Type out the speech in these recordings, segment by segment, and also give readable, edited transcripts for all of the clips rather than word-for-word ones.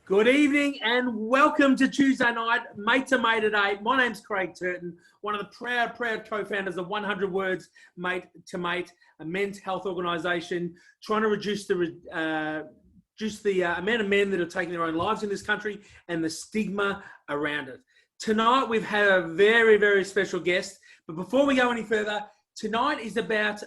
Good evening and welcome to Tuesday night, Mate to Mate at 8. My name's Craig Turton, one of the proud co-founders of 100 Words Mate to Mate, a men's health organisation trying to reduce the amount of men that are taking their own lives in this country and the stigma around it. Tonight we've had a very, very special guest, but before we go any further, tonight is about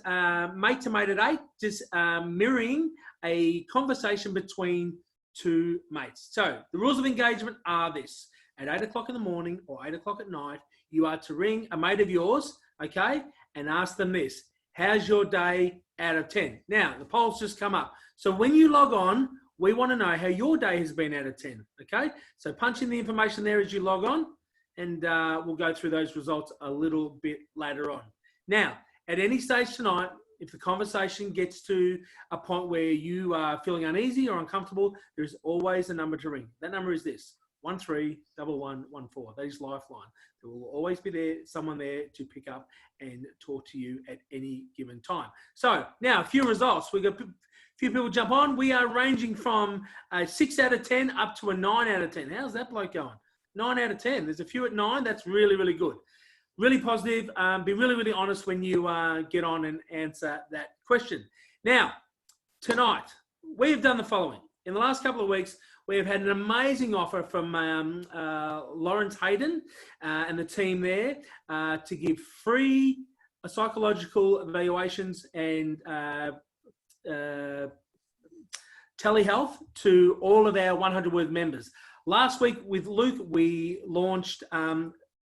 Mate to Mate at 8, just mirroring a conversation between two mates. So the rules of engagement are this: at 8 o'clock in the morning or 8 o'clock at night, you are to ring a mate of yours, okay, and ask them this: how's your day out of 10? Now, the poll's just come up. So when you log on, we want to know how your day has been out of 10, okay? So punch in the information there as you log on, and we'll go through those results a little bit later on. Now, at any stage tonight, if the conversation gets to a point where you are feeling uneasy or uncomfortable, there's always a number to ring. That number is this: 131114. That is Lifeline. There will always be someone there to pick up and talk to you at any given time. So now a few results. We've got a few people jump on. We are ranging from a 6 out of 10 up to a 9 out of 10. How's that bloke going? 9 out of 10. There's a few at 9. That's really, really good. Really positive. Be really, really honest when you get on and answer that question. Now, tonight, we've done the following. In the last couple of weeks, we have had an amazing offer from Lawrence Hayden and the team there to give free psychological evaluations and telehealth to all of our 100 Word members. Last week with Luke, we launched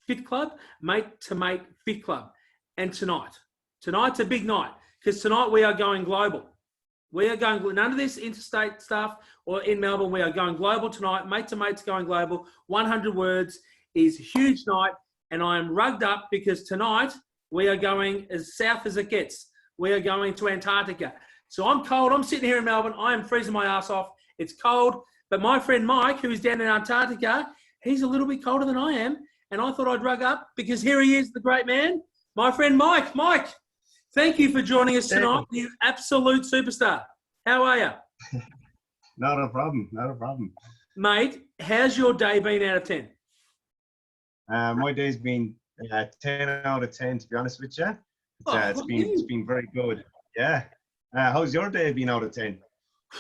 Fit Club, Mate to Mate Fit Club. And tonight's a big night, because tonight we are going global. We are going, none of this interstate stuff or in Melbourne, we are going global tonight. Mate to Mate's going global. 100 Words is a huge night, and I am rugged up because tonight we are going as south as it gets. We are going to Antarctica. So I'm cold. I'm sitting here in Melbourne. I am freezing my ass off. It's cold. But my friend Mike, who is down in Antarctica, he's a little bit colder than I am. And I thought I'd rug up because here he is, the great man, my friend Mike. Mike, thank you for joining us tonight, you absolute superstar. How are you? Not a problem, not a problem. Mate, how's your day been out of 10? My day's been 10 out of 10, to be honest with you. It's been very good. Yeah. How's your day been out of 10?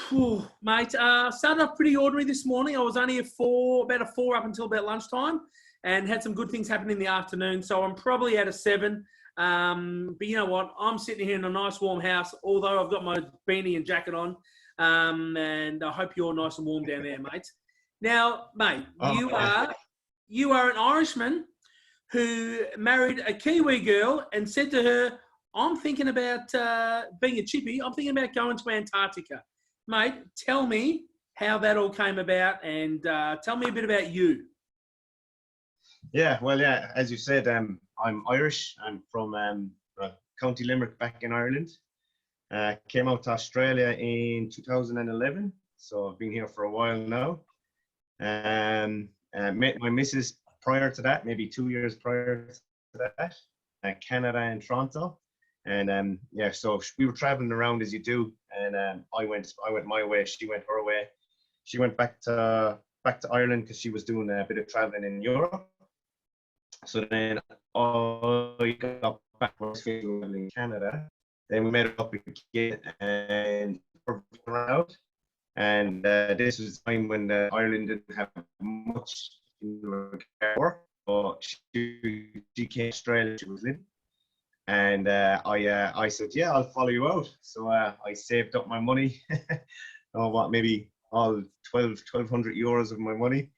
Whew, mate, started off pretty ordinary this morning. I was only about a 4 up until about lunchtime, and had some good things happen in the afternoon. So I'm probably at a 7. But you know what? I'm sitting here in a nice warm house, although I've got my beanie and jacket on. And I hope you're nice and warm down there, mate. Now, mate, you are an Irishman who married a Kiwi girl and said to her, I'm thinking about being a chippy. I'm thinking about going to Antarctica. Mate, tell me how that all came about, and tell me a bit about you. Yeah, well, yeah, as you said, I'm Irish. I'm from County Limerick back in Ireland. Came out to Australia in 2011, so I've been here for a while now. Met my missus prior to that, maybe 2 years prior to that, Canada and Toronto. And yeah, so we were traveling around as you do, and I went my way, she went her way. She went back to Ireland because she was doing a bit of traveling in Europe. So then I got back in Canada. Then we met up again and around. And this was the time when Ireland didn't have much work. So she came to Australia. She was living. And I said, yeah, I'll follow you out. So I saved up my money, maybe all 1,200 euros of my money,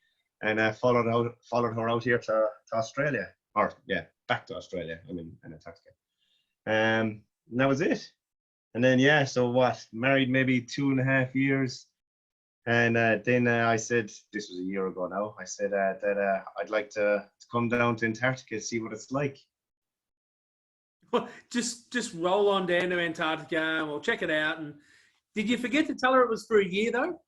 and followed her out here to Australia, or yeah, back to Australia. I'm in Antarctica. And that was it. And then yeah, so married maybe 2.5 years, and then I said, this was a year ago now. I said that I'd like to come down to Antarctica, see what it's like. Well, just roll on down to Antarctica and we'll check it out. And did you forget to tell her it was for a year though?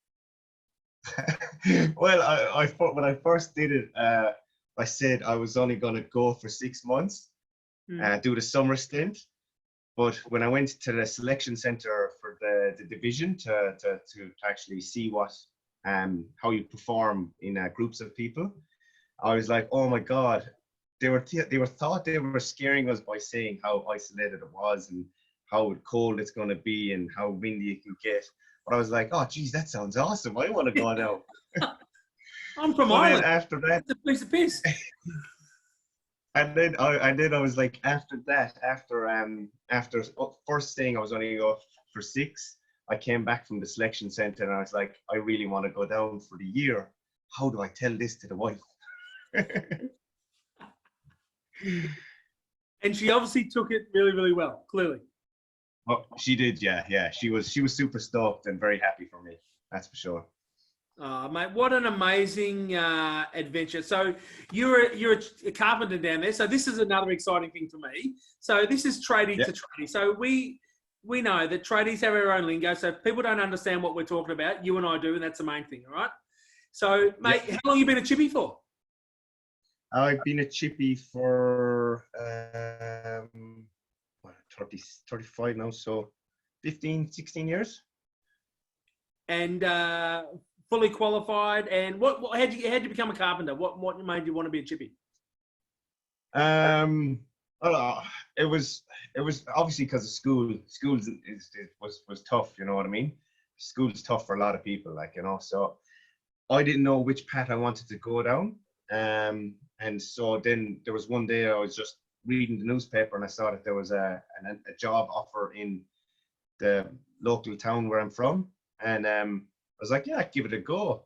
Well, I thought when I first did it, I said I was only going to go for 6 months, do the summer stint. But when I went to the selection center for the division to actually see what how you perform in groups of people. I was like, oh my God, they were thought they were scaring us by saying how isolated it was and how cold it's going to be and how windy it can get. But I was like, oh geez, that sounds awesome. I want to go now. I'm from So then Ireland. after that, It's a piece of piss. and then I was like, after that, after first thing I was only go for 6. I came back from the selection center and I was like, I really want to go down for the year. How do I tell this to the wife? And she obviously took it really, really well, clearly. Well, she did, yeah. She was super stoked and very happy for me. That's for sure. Mate, what an amazing adventure. So you're a carpenter down there. So this is another exciting thing for me. So this is tradie to tradie. So we know that tradies have our own lingo. So if people don't understand what we're talking about, you and I do, and that's the main thing, all right? So, mate, how long have you been a chippy for? I've been a chippy for 35 now, so 15, 16 years. And fully qualified. And what how'd you become a carpenter? What made you want to be a chippy? It was obviously because of school. School was tough, you know what I mean? School's tough for a lot of people, like, you know. So I didn't know which path I wanted to go down. And so then there was one day I was just reading the newspaper and I saw that there was a job offer in the local town where I'm from, and I was like, yeah, give it a go.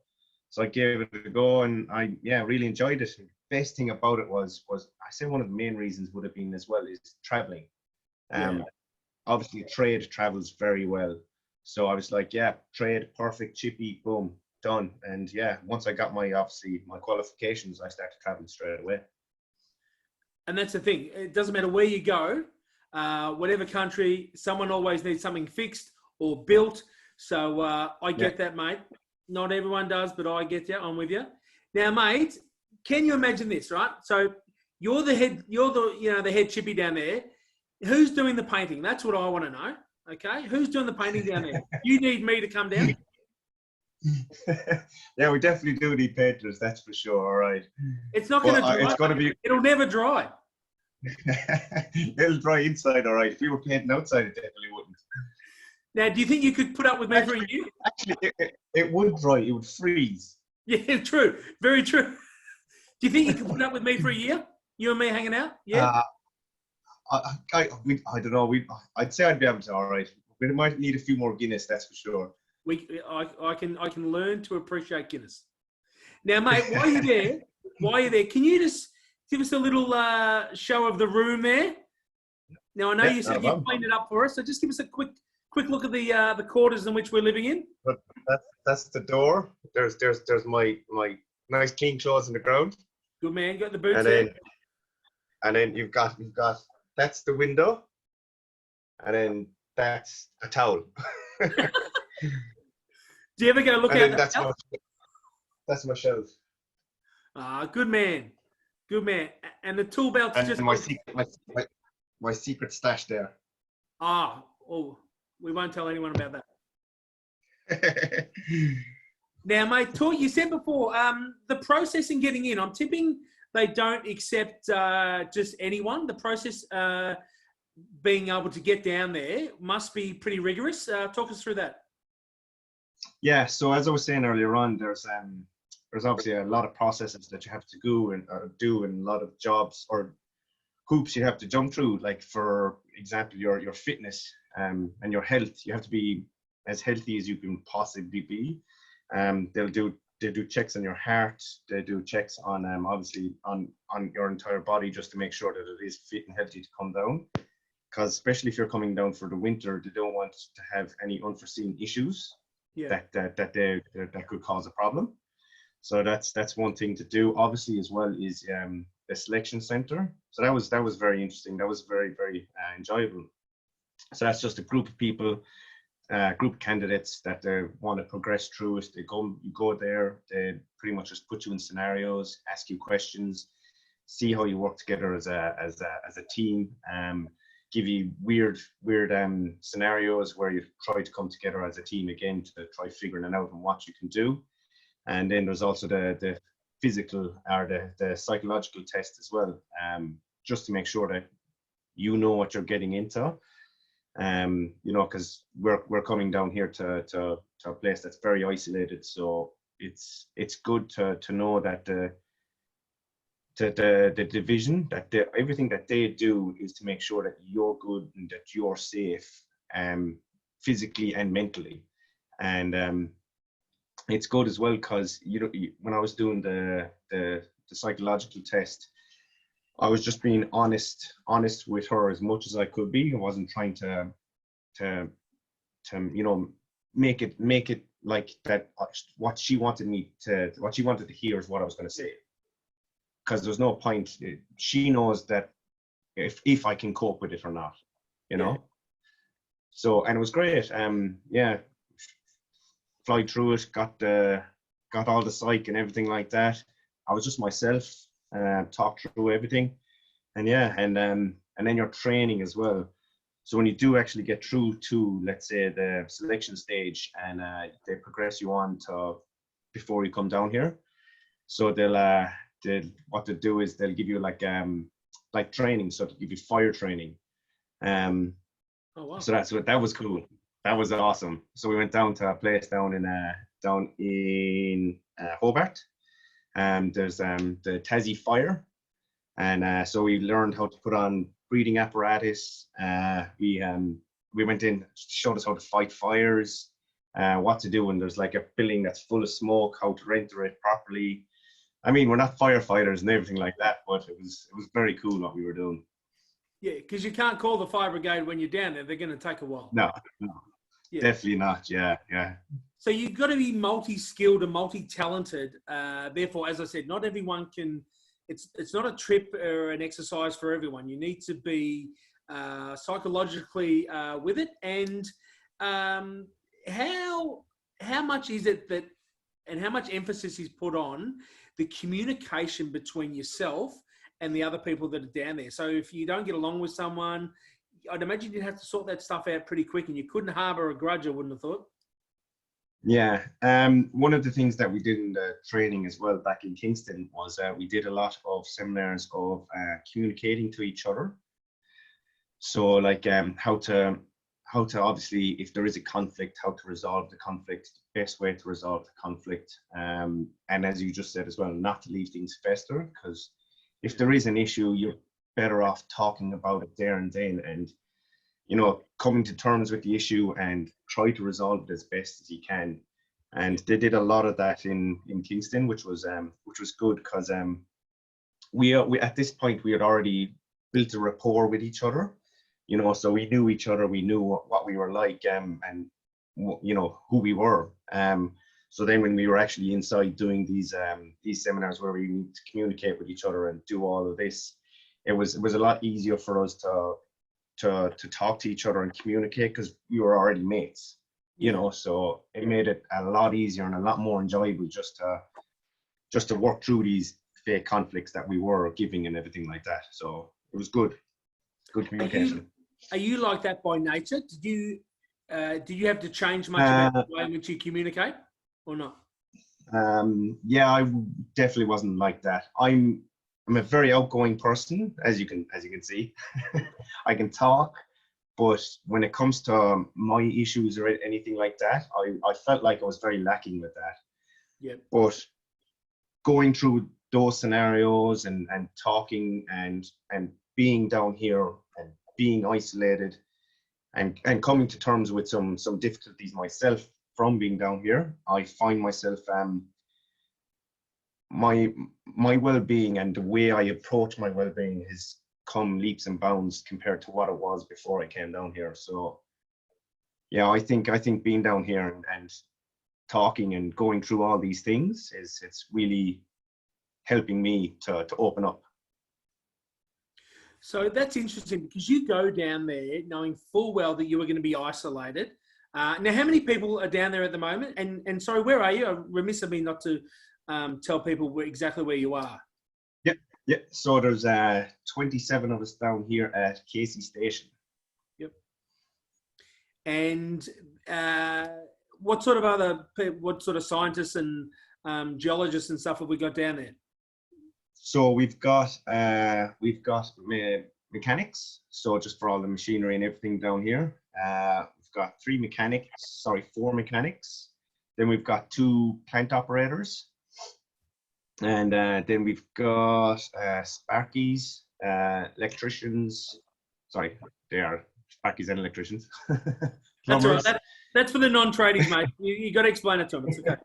So I gave it a go, and I really enjoyed it. The best thing about it was I say one of the main reasons would have been as well is traveling. Obviously trade travels very well, so I was like, yeah, trade, perfect, chippy, boom, done. And yeah, once I got my qualifications, I started traveling straight away. And that's the thing. It doesn't matter where you go, whatever country, someone always needs something fixed or built. So I get that, mate. Not everyone does, but I get you. I'm with you. Now, mate, can you imagine this, right? So you're the head chippy down there. Who's doing the painting? That's what I want to know. Okay, who's doing the painting down there? You need me to come down. Yeah, we definitely do need painters, that's for sure. All right. It's not going to dry. It's going to be. It'll never dry. It'll dry inside, all right. If we were painting outside, it definitely wouldn't. Now, do you think you could put up with me for a year? Actually, it would dry. It would freeze. Yeah, true. Very true. Do you think you could put up with me for a year? You and me hanging out? Yeah. I don't know. I'd say I'd be able to. All right. We might need a few more Guinness, that's for sure. I can learn to appreciate Guinness. Now, mate, while you're there, can you just give us a little show of the room there? Now, I know you said you cleaned it up for us, so just give us a quick look at the quarters in which we're living in. But that's the door. There's my nice clean clothes on the ground. Good man. Got the boots and then you've got that's the window, and then that's a towel. Do you ever go look out? That's my shelf. Good man. Good man. And the tool belt's and just my secret stash there. We won't tell anyone about that. Now, mate, you said before, the process in getting in, I'm tipping they don't accept just anyone. The process being able to get down there must be pretty rigorous. Talk us through that. Yeah, so as I was saying earlier on, there's obviously a lot of processes that you have to go and do, and a lot of jobs or hoops you have to jump through. Like, for example, your fitness and your health. You have to be as healthy as you can possibly be. They do checks on your heart. They do checks on obviously on your entire body, just to make sure that it is fit and healthy to come down. Because especially if you're coming down for the winter, they don't want to have any unforeseen issues that could cause a problem. So that's one thing to do. Obviously, as well, is the selection center. So that was very interesting. That was very, very enjoyable. So that's just a group of people, group of candidates that want to progress through it. You go there. They pretty much just put you in scenarios, ask you questions, see how you work together as a team. Give you weird scenarios where you try to come together as a team again to try figuring it out and what you can do. And then there's also the physical or the psychological test as well, just to make sure that you know what you're getting into. You know, because we're coming down here to a place that's very isolated, so it's good to know that the division that everything that they do is to make sure that you're good and that you're safe, physically and mentally. And it's good as well because when I was doing the psychological test, I was just being honest with her as much as I could be. I wasn't trying to make it like that. What she wanted to hear is what I was going to say. Because there's no point. She knows that if I can cope with it or not, you know. So, and it was great. Yeah, fly through it. Got all the psych and everything like that. I was just myself. Talked through everything, and yeah, and then your training as well. So when you do actually get through to, let's say, the selection stage, and they progress you on to before you come down here, so what they'll do is they'll give you like training, so they'll give you fire training. Oh wow! So that was cool. That was awesome. So we went down to a place down in Hobart. There's the Tassie Fire, and so we learned how to put on breathing apparatus. We went in, showed us how to fight fires, what to do when there's like a building that's full of smoke, how to enter it properly. I mean, we're not firefighters and everything like that, but it was very cool what we were doing. Yeah, because you can't call the fire brigade when you're down there. They're going to take a while. No, yeah. Definitely not. Yeah. So you've got to be multi-skilled and multi-talented. Therefore, as I said, not everyone can. It's not a trip or an exercise for everyone. You need to be psychologically with it. And how much is it that, and how much emphasis is put on the communication between yourself and the other people that are down there? So if you don't get along with someone, I'd imagine you'd have to sort that stuff out pretty quick, and you couldn't harbour a grudge, I wouldn't have thought. Yeah, one of the things that we did in the training as well back in Kingston was we did a lot of seminars of communicating to each other. So like how to obviously, if there is a conflict, how to resolve the conflict, the best way to resolve the conflict. And as you just said as well, not to leave things fester, because if there is an issue, you're better off talking about it there and then, and coming to terms with the issue and try to resolve it as best as you can. And they did a lot of that in Kingston, which was good, because we at this point we had already built a rapport with each other, so we knew each other, we knew what we were like, and who we were. So then when we were actually inside doing these seminars where we need to communicate with each other and do all of this, it was a lot easier for us to talk to each other and communicate, because we were already mates, so it made it a lot easier and a lot more enjoyable just to work through these fake conflicts that we were giving and everything like that. So it was good communication. Are you like that by nature? Did you have to change much about the way in which you communicate, or not? Yeah, I definitely wasn't like that. I'm a very outgoing person, as you can see. I can talk, but when it comes to my issues or anything like that, I felt like I was very lacking with that. Yeah. But going through those scenarios and talking and being down here and being isolated and coming to terms with some difficulties myself from being down here, I find myself my well-being and the way I approach my well-being has come leaps and bounds compared to what it was before I came down here. So yeah, I think being down here and talking and going through all these things it's really helping me to open up. So that's interesting, because you go down there knowing full well that you were going to be isolated. Now, how many people are down there at the moment? And sorry, where are you? I'm remiss of me not to tell people exactly where you are. Yeah. So there's 27 of us down here at Casey Station. Yep. And what sort of scientists and geologists and stuff have we got down there? So we've got mechanics. So just for all the machinery and everything down here. We've got four mechanics. Then we've got 2 plant operators. And then we've got sparkies, electricians. Sorry, they are sparkies and electricians. That's all right. That's for the non-tradies, mate. You got to explain it to them. It's okay.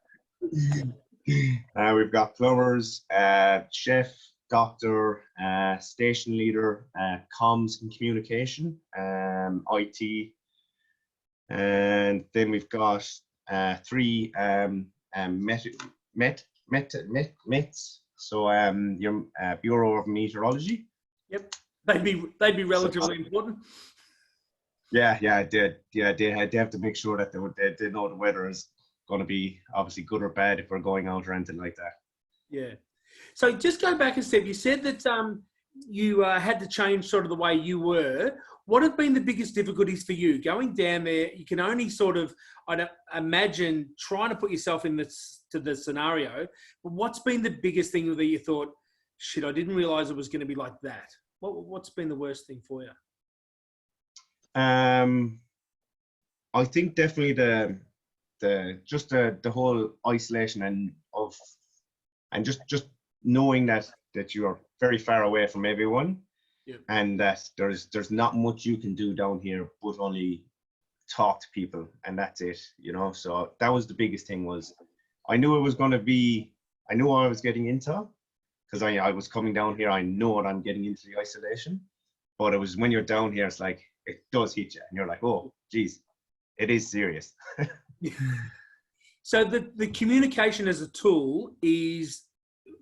We've got plumbers, chef, doctor, station leader, comms and communication, IT, and then we've got 3 METs. So your Bureau of Meteorology. Yep, they'd be relatively important. Yeah, they have to make sure that they know the weather is going to be obviously good or bad if we're going out or anything like that. Yeah. So just go back a step. You said that you had to change sort of the way you were. What have been the biggest difficulties for you going down there? You can only sort of, I'd imagine, trying to put yourself in the scenario. But what's been the biggest thing that you thought, shit, I didn't realize it was going to be like that? What's been the worst thing for you? I think definitely the whole isolation and just knowing that you're very far away from everyone. Yeah. And that there's not much you can do down here but only talk to people, and that's it, So that was the biggest thing. Was I knew I was getting into, because I was coming down here. I know what I'm getting into, the isolation, but it was when you're down here, it's like it does hit you and you're like, oh geez, it is serious. So the communication as a tool is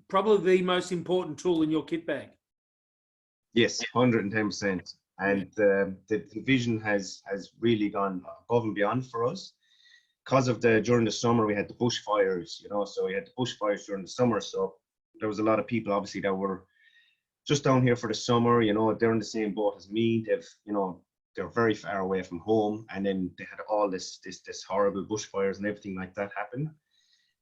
probably the most important tool in your kit bag. Yes, 110%. And the division has really gone above and beyond for us. Because of during the summer, we had the bushfires, so we had the bushfires during the summer. So there was a lot of people, obviously, that were just down here for the summer, they're in the same boat as me. They're very far away from home. And then they had all this horrible bushfires and everything like that happen.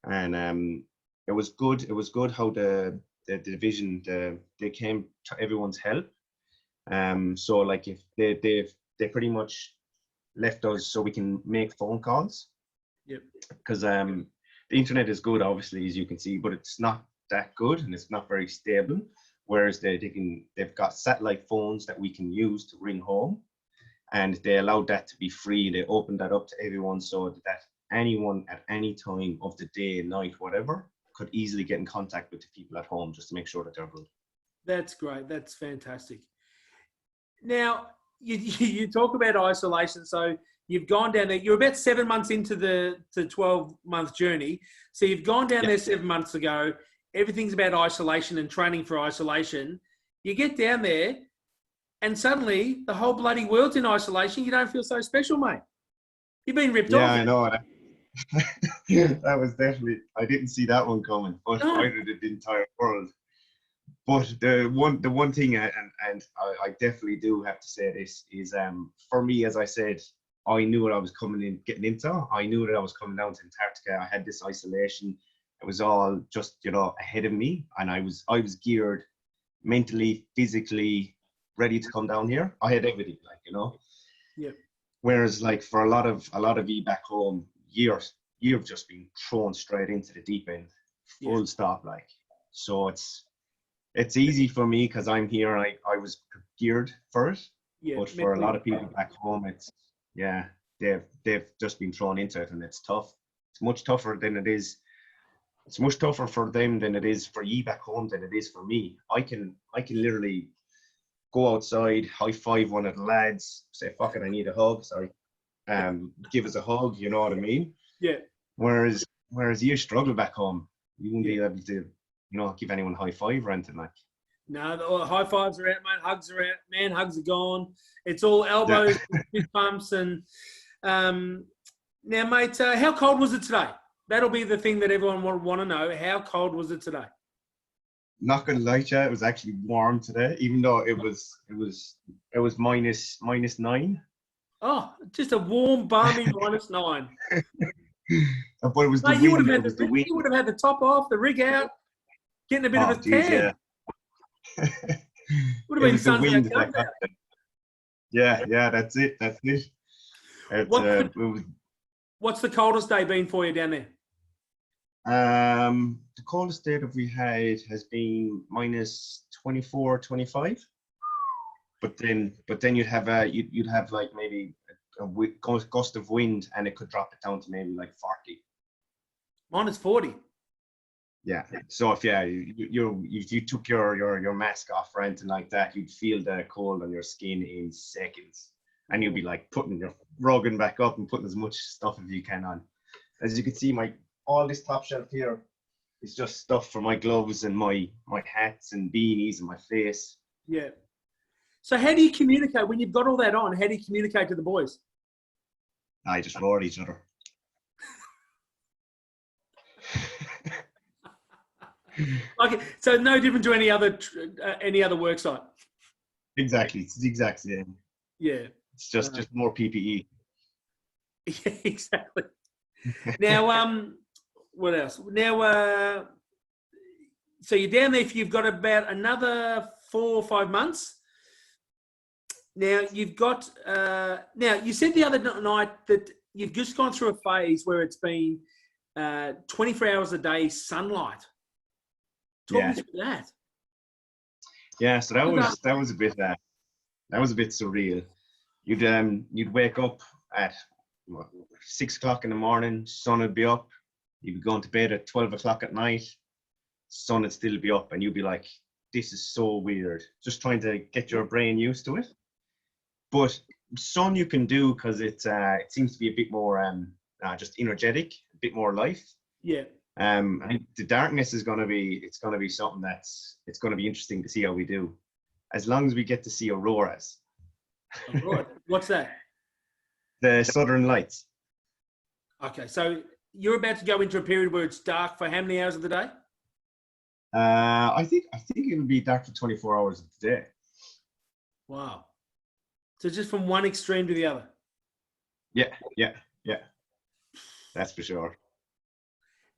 And it was good. It was good how the division, they came to everyone's help. So like if they pretty much left us so we can make phone calls. Yep. Because the internet is good, obviously, as you can see, but it's not that good and it's not very stable. Whereas they've got satellite phones that we can use to ring home, and they allowed that to be free. They opened that up to everyone so that anyone at any time of the day, night, whatever, could easily get in contact with the people at home just to make sure that they're good. That's great. That's fantastic. Now, you talk about isolation. So you've gone down there. You're about 7 months into the 12-month journey. So you've gone down there 7 months ago. Everything's about isolation and training for isolation. You get down there and suddenly the whole bloody world's in isolation. You don't feel so special, mate. You've been ripped off. Yeah, I know. That was definitely, I didn't see that one coming, but either did the entire world. But the one thing, and I definitely do have to say this, is for me, as I said, I knew what I was getting into. I knew that I was coming down to Antarctica. I had this isolation. It was all just, ahead of me, and I was geared mentally, physically, ready to come down here. I had everything, Yeah. Whereas, like for a lot of you back home, you've just been thrown straight into the deep end, full stop, like. So it's easy for me because I'm here. I was geared for it. Yeah, but for a lot of people back home, they've just been thrown into it, and it's tough. It's much tougher than it is. It's much tougher for them than it is for you back home than it is for me. I can literally go outside, high five one of the lads, say, fuck it, I need a hug. Sorry. Give us a hug, you know what I mean? Yeah. Whereas you struggle back home. You wouldn't be able to, give anyone a high five or anything like. No, the high fives are out, mate. Hugs are out. Man, hugs are gone. It's all elbows, fist bumps, and now, mate, how cold was it today? That'll be the thing that everyone will want to know. How cold was it today? Not gonna lie to you, it was actually warm today, even though it was minus 9. Oh, just a warm, balmy -9. But it was the Mate, you would wind. have It had was the wind. the top off, the rig out, getting a bit of Oh, a geez, tan. yeah. Would have It been was the sun's out, wind guns that got out. it. Yeah, yeah, that's it. That's it. It was What's the coldest day been for you down there? the coldest day that we had has been minus 24, 25. But then you'd have like maybe a gust of wind, and it could drop it down to maybe like 40. Minus 40. Yeah. So if you took your mask off or anything like that, you'd feel the cold on your skin in seconds, and you'd be like putting your rugging back up and putting as much stuff as you can on. As you can see, all this top shelf here is just stuff for my gloves and my hats and beanies and my face. Yeah. So how do you communicate when you've got all that on? How do you communicate to the boys? I just roar at each other. Okay, so no different to any other work site. Exactly, it's the exact same. Yeah, It's just more PPE. yeah, exactly. Now, what else? Now, so you're down there. If you've got about another 4 or 5 months. Now you've got. Now you said the other night that you've just gone through a phase where it's been 24 hours a day sunlight. Talk me through that. Yeah, so that was a bit surreal. You'd wake up at 6 o'clock in the morning, sun would be up. You'd be going to bed at 12 o'clock at night, sun would still be up, and you'd be like, "This is so weird." Just trying to get your brain used to it. But sun you can do because it seems to be a bit more just energetic, a bit more life. Yeah. I think the darkness is going to be something it's going to be interesting to see how we do, as long as we get to see auroras. Right. What's that? The Southern Lights. Okay, so you're about to go into a period where it's dark for how many hours of the day? I think it'll be dark for 24 hours of the day. Wow. So just from one extreme to the other. Yeah. That's for sure.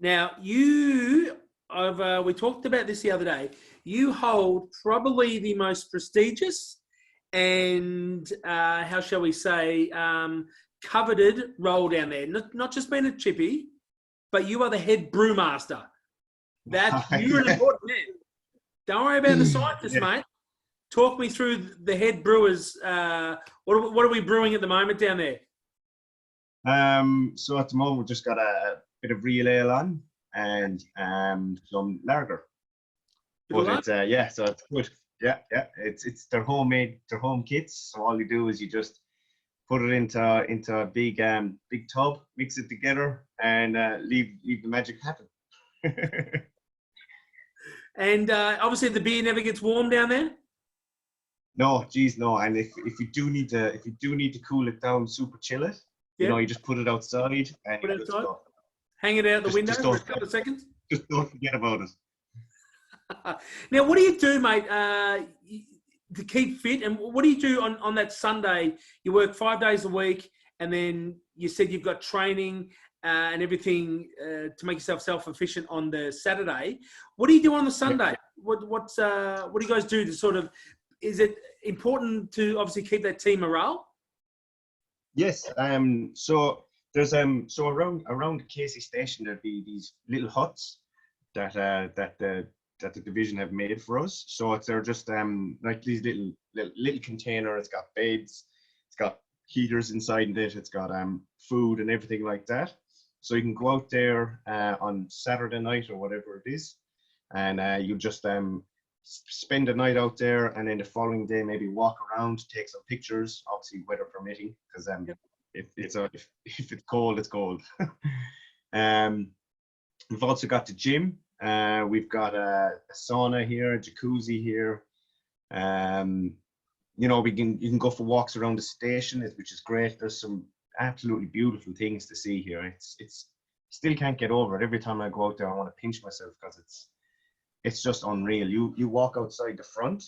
Now we talked about this the other day. You hold probably the most prestigious and how shall we say coveted role down there. Not just being a chippy, but you are the head brewmaster. You're an important man. Don't worry about the scientists, mate. Talk me through the head brewers. What are we brewing at the moment down there? So at the moment we've just got a bit of real ale on and some lager. But it's so it's good. Yeah. It's their homemade, their home kits. So all you do is you just put it into a big tub, mix it together, and leave the magic happen. And obviously the beer never gets warm down there. No, geez, no. And if you do need to cool it down, super chill it. You just put it outside and put it outside. Hang it out the window for a couple of seconds. Just don't forget about it. Now, what do you do, mate, to keep fit? And what do you do on that Sunday? You work 5 days a week, and then you said you've got training and everything to make yourself self-efficient on the Saturday. What do you do on the Sunday? What do you guys do to sort of? Is it important to obviously keep that team morale? Yes. So there's so around Casey Station there'd be these little huts that the division have made for us. So they're just like these little container. It's got beds, it's got heaters inside it, it's got food and everything like that. So you can go out there on Saturday night or whatever it is, and you just spend the night out there, and then the following day maybe walk around, take some pictures, obviously weather permitting, because if it's cold, it's cold. We've also got the gym. We've got a sauna here, a jacuzzi here. You can go for walks around the station, which is great. There's some absolutely beautiful things to see here. It's still can't get over it. Every time I go out there, I want to pinch myself because it's just unreal. You walk outside the front,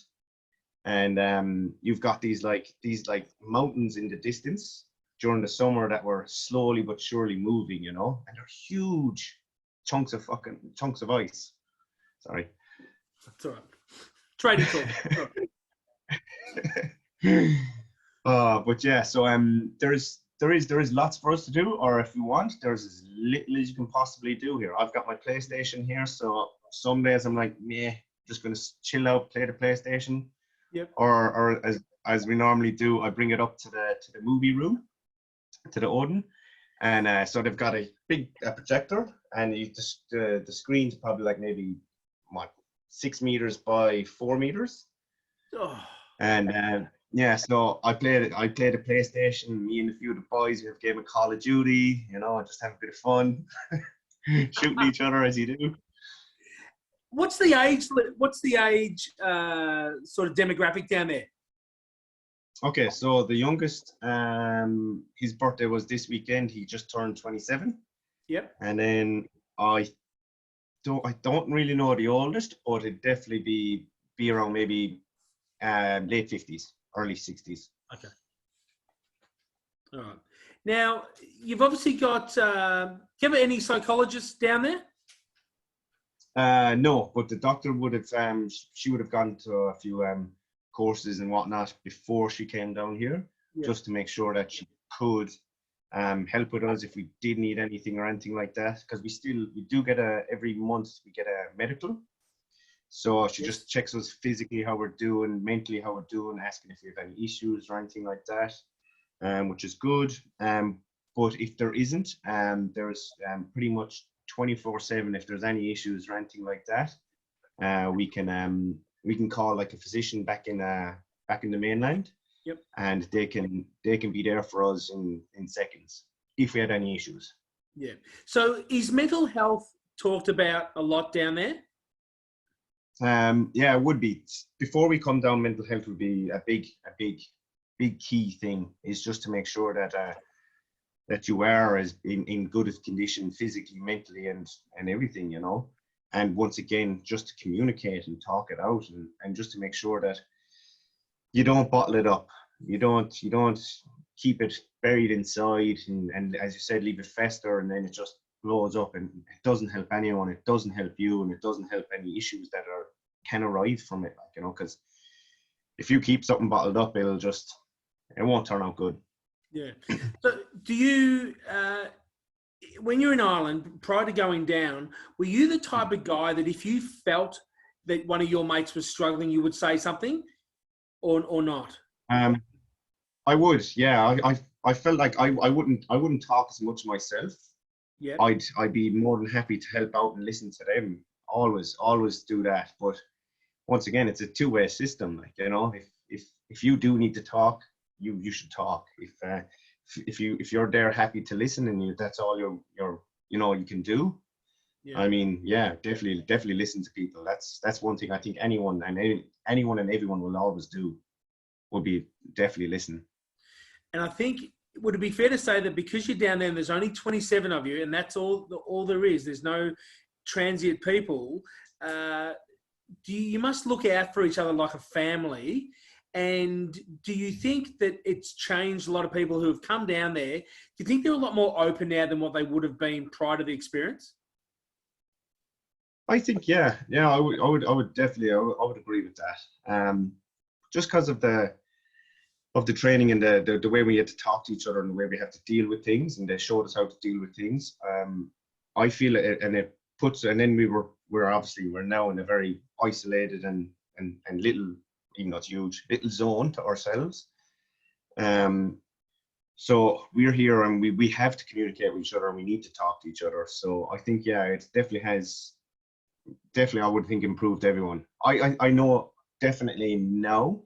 and you've got these like mountains in the distance, during the summer that were slowly but surely moving, you know, and they're huge chunks of ice. Sorry. That's all right. Trading talk. All right. But yeah, so there is lots for us to do, or if you want, there's as little as you can possibly do here. I've got my PlayStation here, so some days I'm like, meh, just gonna chill out, play the PlayStation. Yep. Or as we normally do, I bring it up to the movie room, to the Odin, and so they've got a big projector, and you just the screen's probably like maybe what 6 meters by 4 meters, and yeah, so I played the PlayStation. Me and a few of the boys, we have a game of Call of Duty, you know, just have a bit of fun, shooting each other as you do. What's the age sort of demographic down there? Okay, so the youngest, his birthday was this weekend. He just turned 27. Yep. And then I don't really know the oldest, but it'd definitely be around maybe late 50s, early 60s. Okay. All right. Now, you've obviously got, do you have any psychologists down there? No, but the doctor would have, she would have gone to a few courses and whatnot before she came down here, just to make sure that she could help with us if we did need anything or anything like that. Because we do get every month we get a medical. So she just checks us physically how we're doing, mentally how we're doing, asking if we have any issues or anything like that, which is good. But if there isn't, there's pretty much 24/7. If there's any issues or anything like that, we can call like a physician back in the mainland. Yep. And they can be there for us in seconds if we had any issues. Yeah. So is mental health talked about a lot down there? Yeah, it would be. Before we come down, mental health would be a big key thing, is just to make sure that you are as in good of condition physically, mentally, and everything, you know. And once again, just to communicate and talk it out, and just to make sure that you don't bottle it up. You don't keep it buried inside, and as you said, leave it fester, and then it just blows up, and it doesn't help anyone. It doesn't help you, and it doesn't help any issues that can arise from it, like, you know, because if you keep something bottled up, it won't turn out good. Yeah. So do you, when you're in Ireland, prior to going down, were you the type of guy that if you felt that one of your mates was struggling, you would say something, or not? I would, yeah. I felt like I wouldn't talk as much myself. Yeah. I'd be more than happy to help out and listen to them. Always do that. But once again, it's a two-way system. Like, you know, if you do need to talk, you should talk. If you're there happy to listen, and that's all you can do. Yeah. I mean, yeah, definitely listen to people. That's one thing I think anyone and everyone will always do, would be definitely listen. And I think, would it be fair to say that because you're down there and there's only 27 of you, and that's all there is, there's no transient people, you must look out for each other like a family. And do you think that it's changed a lot of people who have come down there? Do you think they're a lot more open now than what they would have been prior to the experience? I think, yeah, I would definitely, I would agree with that. Just because of the training and the way we had to talk to each other and the way we have to deal with things, and they showed us how to deal with things. I feel it, and it puts, and then we're now in a very isolated and little, even though it's huge, little zone to ourselves. So we're here, and we have to communicate with each other, and we need to talk to each other. So I think, yeah, it definitely I would think improved everyone. I know definitely now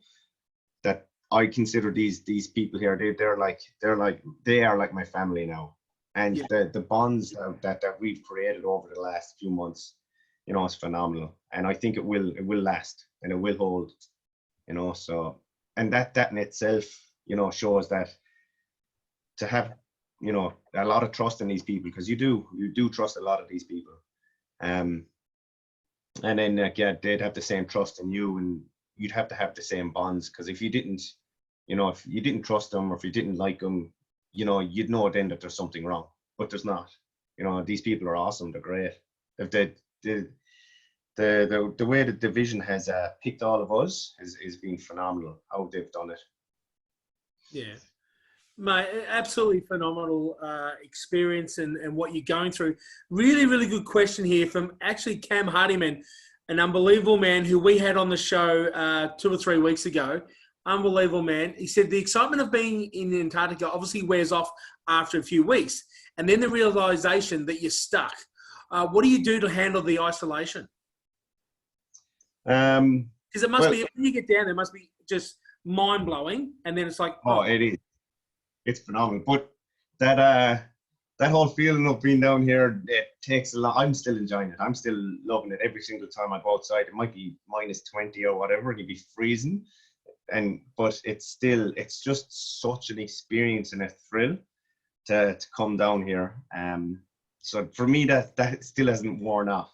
that I consider these people here, they are like my family now. And yeah, the bonds that we've created over the last few months, you know, it's phenomenal. And I think it will last, and it will hold, you know. So, and that in itself, you know, shows that to have, you know, a lot of trust in these people, because you do trust a lot of these people. And then yeah, they'd have the same trust in you, and you'd have to have the same bonds, because if you didn't, you know, if you didn't trust them, or if you didn't like them, you know, you'd know then that there's something wrong, but there's not. You know, these people are awesome. They're great. If the way the division has picked all of us is been phenomenal. How they've done it. Yeah. Mate, absolutely phenomenal experience and what you're going through. Really, really good question here from actually Cam Hardyman, an unbelievable man who we had on the show 2 or 3 weeks ago. Unbelievable man. He said the excitement of being in Antarctica obviously wears off after a few weeks, and then the realization that you're stuck. What do you do to handle the isolation? Because it must be, when you get down there, it must be just mind-blowing, and then it's like... Oh, it is. It's phenomenal. But that whole feeling of being down here, it takes a lot. I'm still enjoying it. I'm still loving it every single time I go outside. It might be -20 or whatever, and you'd be freezing. But it's just such an experience and a thrill to come down here. So for me, that still hasn't worn off.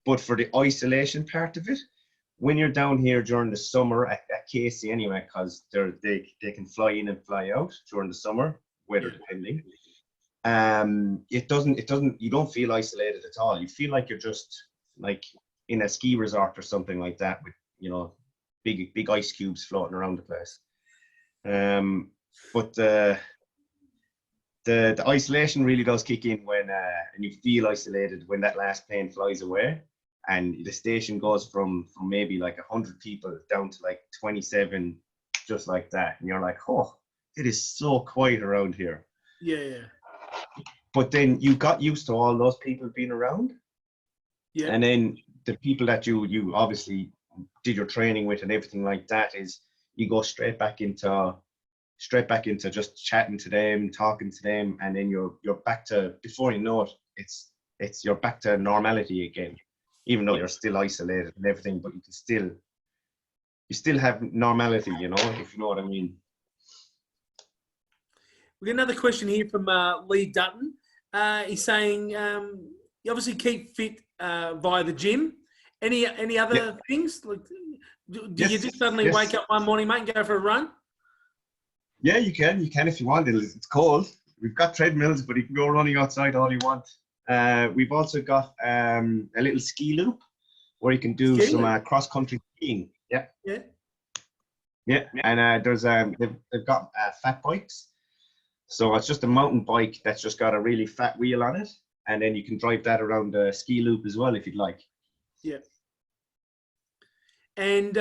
But for the isolation part of it, when you're down here during the summer at Casey anyway, because they can fly in and fly out during the summer, weather depending. It doesn't. You don't feel isolated at all. You feel like you're just like in a ski resort or something like that, with, you know, big ice cubes floating around the place. But the isolation really does kick in when and you feel isolated when that last plane flies away, and the station goes from maybe like 100 people down to like 27, just like that, and you're like, oh, it is so quiet around here. Yeah. But then you got used to all those people being around, and then the people that you obviously did your training with and everything like that, is you go straight back into just chatting to them, talking to them, and then you're back to, before you know it, you're back to normality again, even though you're still isolated and everything, but you still have normality, you know, if you know what I mean. We got another question here from Lee Dutton. He's saying you obviously keep fit via the gym. Any other things? Like, did you just suddenly wake up one morning, mate, and go for a run? Yeah, you can if you want. It's cold. We've got treadmills, but you can go running outside all you want. We've also got a little ski loop where you can do some cross-country skiing. Yeah. And there's they've got fat bikes. So it's just a mountain bike that's just got a really fat wheel on it, and then you can drive that around the ski loop as well if you'd like. Yeah. And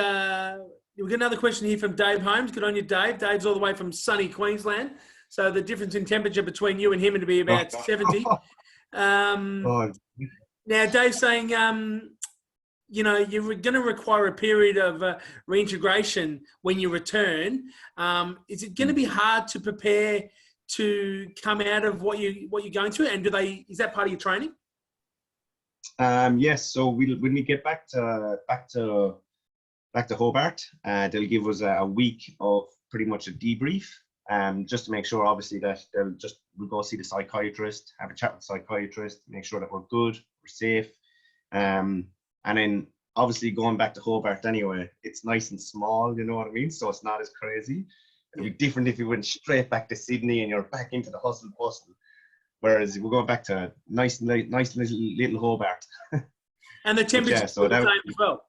we got another question here from Dave Holmes. Good on you, Dave. Dave's all the way from sunny Queensland. So the difference in temperature between you and him would be about 70. Now, Dave's saying, you know, you're going to require a period of reintegration when you return. Is it going to be hard to prepare to come out of what you're going through? And is that part of your training? Yes. So when we get back to Hobart, they'll give us a week of pretty much a debrief, just to make sure, obviously, that we'll go see the psychiatrist, have a chat with the psychiatrist, make sure that we're good, we're safe, and then obviously going back to Hobart anyway, it's nice and small, you know what I mean? So it's not as crazy. It'd be different if you went straight back to Sydney and you're back into the hustle bustle. Whereas we're going back to nice little Hobart. And the temperature's the same as well.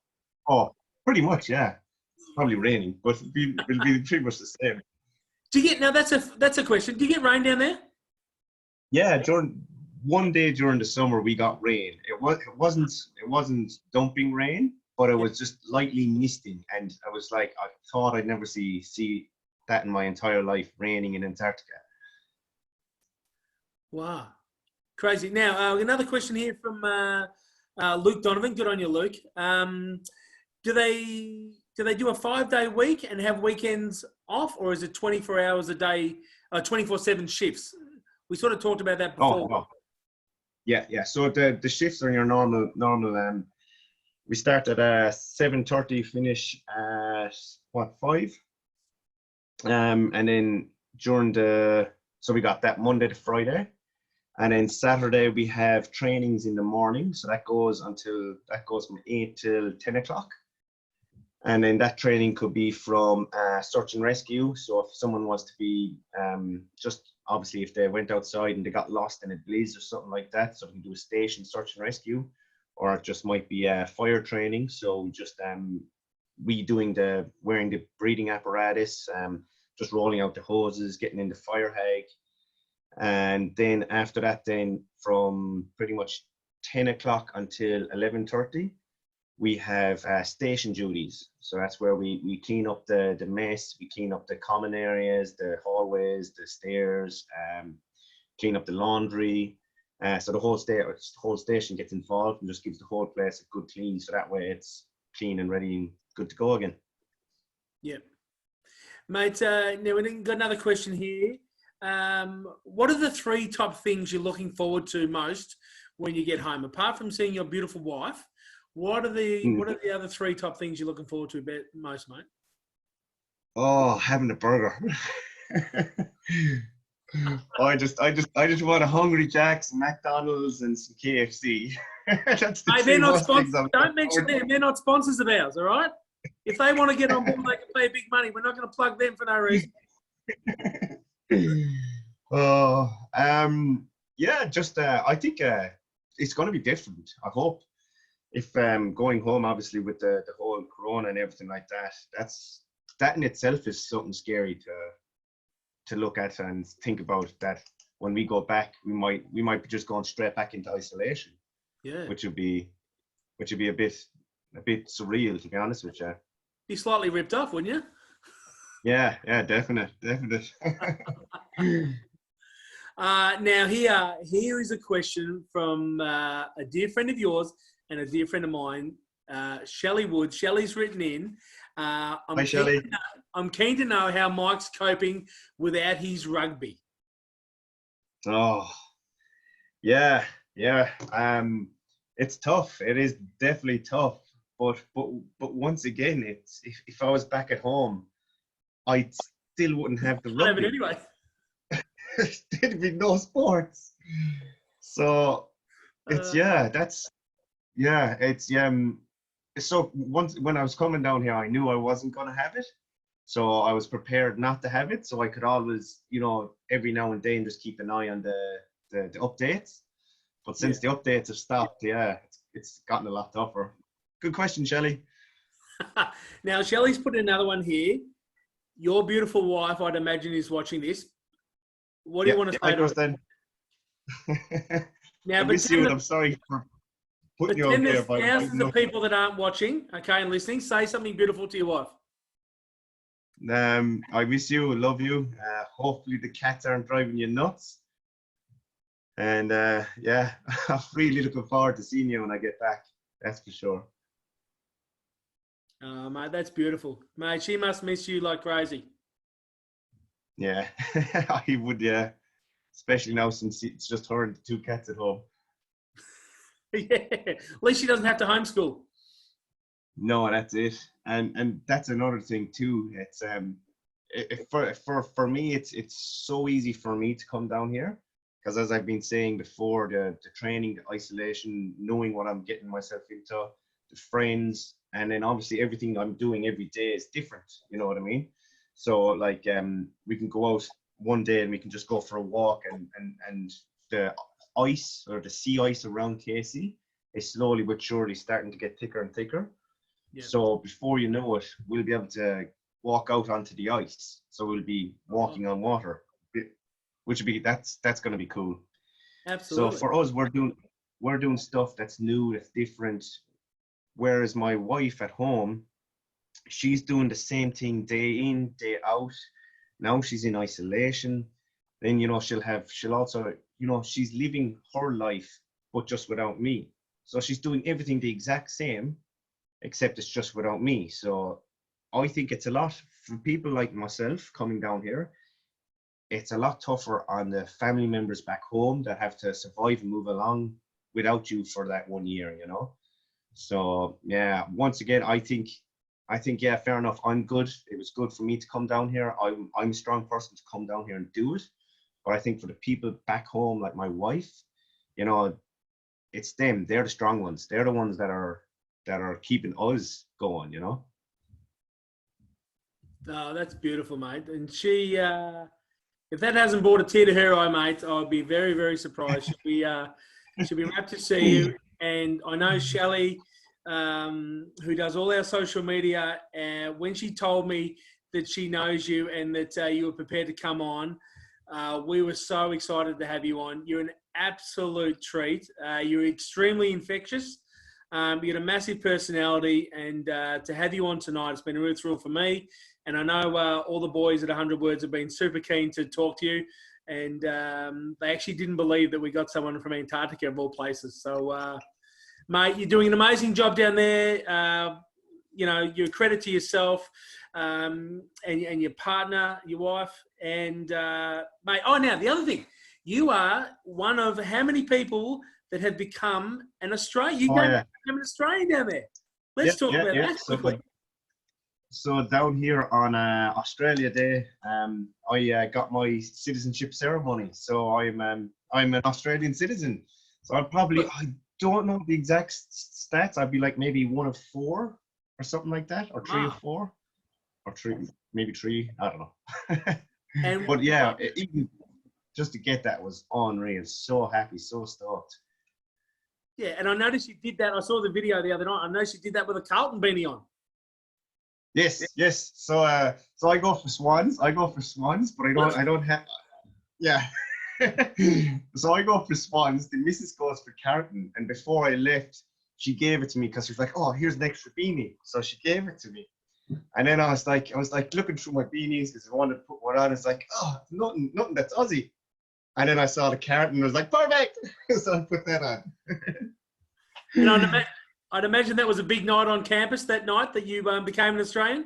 Oh, pretty much, yeah. It's probably raining, but it'll be pretty much the same. That's a question. Do you get rain down there? Yeah, one day during the summer we got rain. It wasn't dumping rain, but it was just lightly misting, and I was like, I thought I'd never see that in my entire life, raining in Antarctica. Wow, crazy. Now, another question here from Luke Donovan. Good on you, Luke. Do they do a 5-day week and have weekends off, or is it 24 hours a day, 24/7 shifts? We sort of talked about that before. Oh. Yeah. So the shifts are your normal. We start at 7:30, finish at 5. And then so we got that Monday to Friday, and then Saturday we have trainings in the morning. So that goes from 8 till 10 o'clock. And then that training could be from search and rescue. So if someone wants to be just obviously if they went outside and they got lost in a blizzard or something like that, so we can do a station search and rescue, or it just might be fire training. So just we doing wearing the breathing apparatus, just rolling out the hoses, getting in the fire hag. And then after that, then from pretty much 10 o'clock until 11:30, we have station duties. So that's where we clean up the mess, we clean up the common areas, the hallways, the stairs, clean up the laundry. So the whole station gets involved and just gives the whole place a good clean. So that way it's clean and ready and good to go again. Yeah. Mate, now we've got another question here. What are the 3 top things you're looking forward to most when you get home? Apart from seeing your beautiful wife, what are the other 3 top things you're looking forward to most, mate? Oh, having a burger. I just want a Hungry Jack's, McDonald's, and some KFC. That's the Hey, 3 they're not most things sponsors. Don't mention them. They're not sponsors of ours, all right? If they want to get on board, they can pay big money. We're not going to plug them for no reason. Oh, yeah, just I think it's going to be different. I hope. If going home, obviously with the whole corona and everything like that in itself is something scary to look at and think about. That when we go back, we might be just going straight back into isolation. Yeah, which would be a bit surreal, to be honest with you. Be slightly ripped off, wouldn't you? Yeah, definite. Now here is a question from a dear friend of yours and a dear friend of mine, Shelley Wood. Shelley's written in. Hi, Shelley. I'm keen to know how Mike's coping without his rugby. Oh, yeah. It's tough. It is definitely tough. But once again, it's if I was back at home, I still wouldn't have the rugby. Have it anyway. There'd be no sports. So so once when I was coming down here, I knew I wasn't gonna have it. So I was prepared not to have it. So I could always, every now and then just keep an eye on the updates. But since the updates have stopped, it's gotten a lot tougher. Good question, Shelley. Now, Shelley's put another one here. Your beautiful wife, I'd imagine, is watching this. What do you want to say to her? Then. Now, I miss you, and I'm sorry for putting you on there. But thousands of people that aren't watching, okay, and listening, say something beautiful to your wife. I miss you, love you. Hopefully the cats aren't driving you nuts. And I'm really looking forward to seeing you when I get back. That's for sure. Mate, that's beautiful. Mate, she must miss you like crazy. Yeah, I would, yeah. Especially now since it's just her and the 2 cats at home. Yeah, at least she doesn't have to homeschool. No, that's it. And that's another thing too. It's for me, it's so easy for me to come down here. Because as I've been saying before, the training, the isolation, knowing what I'm getting myself into, the friends, and then obviously everything I'm doing every day is different. You know what I mean? So like we can go out one day and we can just go for a walk, and the ice or the sea ice around Casey is slowly but surely starting to get thicker and thicker. Yeah. So before you know it, we'll be able to walk out onto the ice. So we'll be walking on water. Which would be that's going to be cool. Absolutely. So for us, we're doing stuff that's new, that's different. Whereas my wife at home, she's doing the same thing day in, day out. Now she's in isolation. Then she'll also she's living her life, but just without me. So she's doing everything the exact same, except it's just without me. So I think it's a lot for people like myself coming down here. It's a lot tougher on the family members back home that have to survive and move along without you for that 1 year, So yeah, once again, I think yeah, fair enough. I'm good. It was good for me to come down here. I'm a strong person to come down here and do it. But I think for the people back home, like my wife, it's them. They're the strong ones. They're the ones that are keeping us going. Oh, that's beautiful, mate. And she. If that hasn't brought a tear to her eye, mate, I'd be very, very surprised. She'll be rapt to see you. And I know Shelley, who does all our social media, when she told me that she knows you and that you were prepared to come on, we were so excited to have you on. You're an absolute treat. You're extremely infectious. You got a massive personality, and to have you on tonight, it's been a real thrill for me. And I know all the boys at 100 Words have been super keen to talk to you, and they actually didn't believe that we got someone from Antarctica of all places. So, mate, you're doing an amazing job down there. You know, you're a credit to yourself and your partner, your wife, and mate. Oh, now the other thing, you are one of how many people that have become an Australian? You became an Australian down there. Let's talk about that quickly. So down here on Australia Day, I got my citizenship ceremony. So I'm an Australian citizen. So I don't know the exact stats. I'd be like maybe 1 of 4 or something like that, or 3 of 4, or 3, maybe 3. I don't know. But yeah, even just to get that was unreal. So happy, so stoked. Yeah, and I noticed you did that. I saw the video the other night. I noticed you did that with a Carlton beanie on. Yes. So I go for Swans. But I don't have. Yeah. So I go for Swans. The missus goes for Carlton, and before I left, she gave it to me because she was like, "Oh, here's an extra beanie." So she gave it to me, and then I was like looking through my beanies because I wanted to put one on. It's like, oh, nothing that's Aussie. And then I saw the Carlton and I was like, perfect. So I put that on. And I'd imagine that was a big night on campus that night that you became an Australian?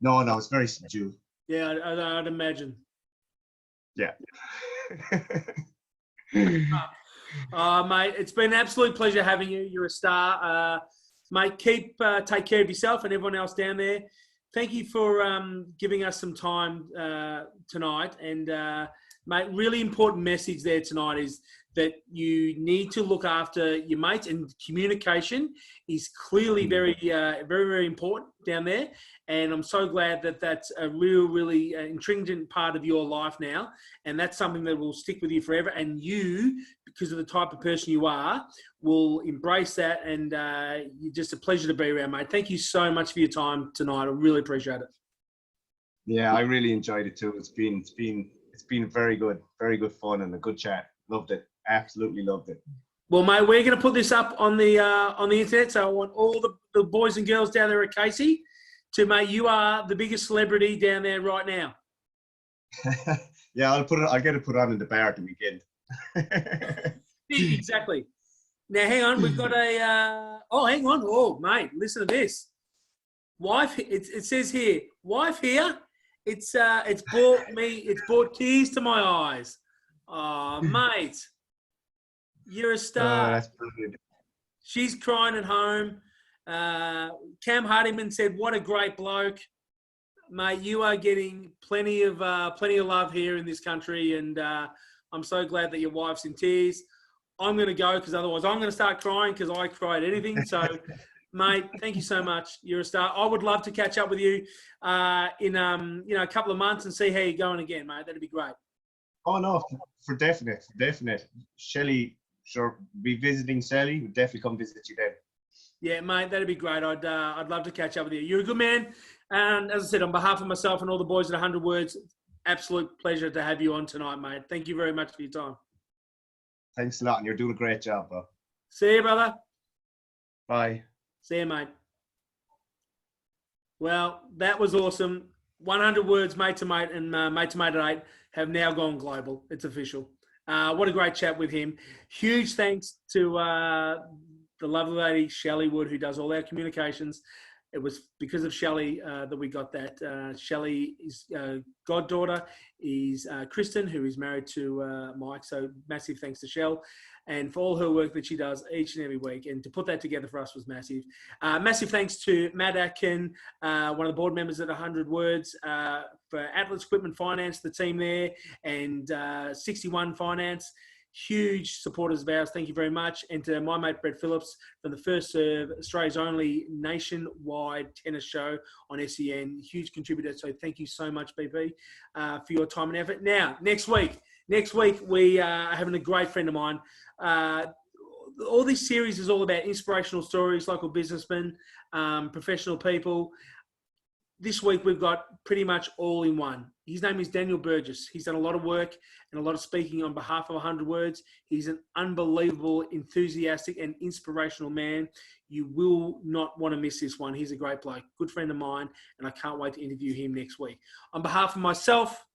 No, it's very subdued. Yeah, I'd imagine. Yeah. Mate, it's been an absolute pleasure having you. You're a star. Mate, take care of yourself and everyone else down there. Thank you for giving us some time tonight. And, mate, really important message there tonight is that you need to look after your mates, and communication is clearly very, very important down there. And I'm so glad that that's a really intrinsic part of your life now. And that's something that will stick with you forever. And you, because of the type of person you are, will embrace that. And you're just a pleasure to be around, mate. Thank you so much for your time tonight. I really appreciate it. Yeah, I really enjoyed it too. It's been very good fun and a good chat. Loved it. Absolutely loved it. Well, mate, we're going to put this up on the internet. So I want all the boys and girls down there at Casey to, mate, you are the biggest celebrity down there right now. Yeah, I'll get it put on in the bar at the weekend. Exactly. Now, hang on. We've got hang on. Oh, mate, listen to this. Wife, it says here, wife here. It's brought tears to my eyes. Oh, mate. You're a star. Oh, that's brilliant. She's crying at home. Cam Hardiman said, "What a great bloke, mate. You are getting plenty of love here in this country, and I'm so glad that your wife's in tears. I'm going to go because otherwise I'm going to start crying because I cry at anything. So, mate, thank you so much. You're a star. I would love to catch up with you in a couple of months and see how you're going again, mate. That'd be great." Oh no, for definite. Shelley, sure, be visiting Shelley. We'll definitely come visit you then. Yeah, mate, that'd be great. I'd love to catch up with you. You're a good man, and as I said, on behalf of myself and all the boys at 100 Words, absolute pleasure to have you on tonight, mate. Thank you very much for your time. Thanks a lot, and you're doing a great job, bro. See you, brother. Bye. See you, mate. Well, that was awesome. 100 Words, Mate to Mate, and Mate to Mate at 8 have now gone global. It's official. What a great chat with him. Huge thanks to the lovely lady, Shelley Wood, who does all our communications. It was because of Shelley that we got that. Shelley's goddaughter is Kristen, who is married to Mike. So massive thanks to Shell and for all her work that she does each and every week. And to put that together for us was massive. Massive thanks to Matt Atkin, one of the board members at 100 Words, for Atlas Equipment Finance, the team there, and 61 Finance. huge supporters of ours. Thank you very much. And to my mate, Brett Phillips, from the First Serve, Australia's only nationwide tennis show on SEN, huge contributor. So thank you so much, BP, for your time and effort. Now, next week we are having a great friend of mine. All this series is all about inspirational stories, local businessmen, professional people. This week, we've got pretty much all in one. His name is Daniel Burgess. He's done a lot of work and a lot of speaking on behalf of 100 Words. He's an unbelievable, enthusiastic and inspirational man. You will not want to miss this one. He's a great bloke, good friend of mine, and I can't wait to interview him next week. On behalf of myself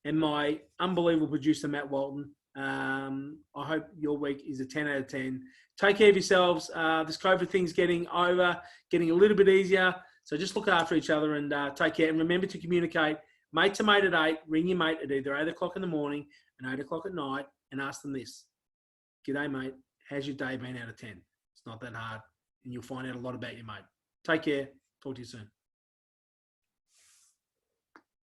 and my unbelievable producer, Matt Walton, I hope your week is a 10 out of 10. Take care of yourselves. This COVID thing's getting over, getting a little bit easier. So just look after each other and take care. And remember to communicate mate to mate at 8. Ring your mate at either 8 o'clock in the morning and 8 o'clock at night and ask them this. G'day, mate. How's your day been out of 10? It's not that hard. And you'll find out a lot about your mate. Take care. Talk to you soon.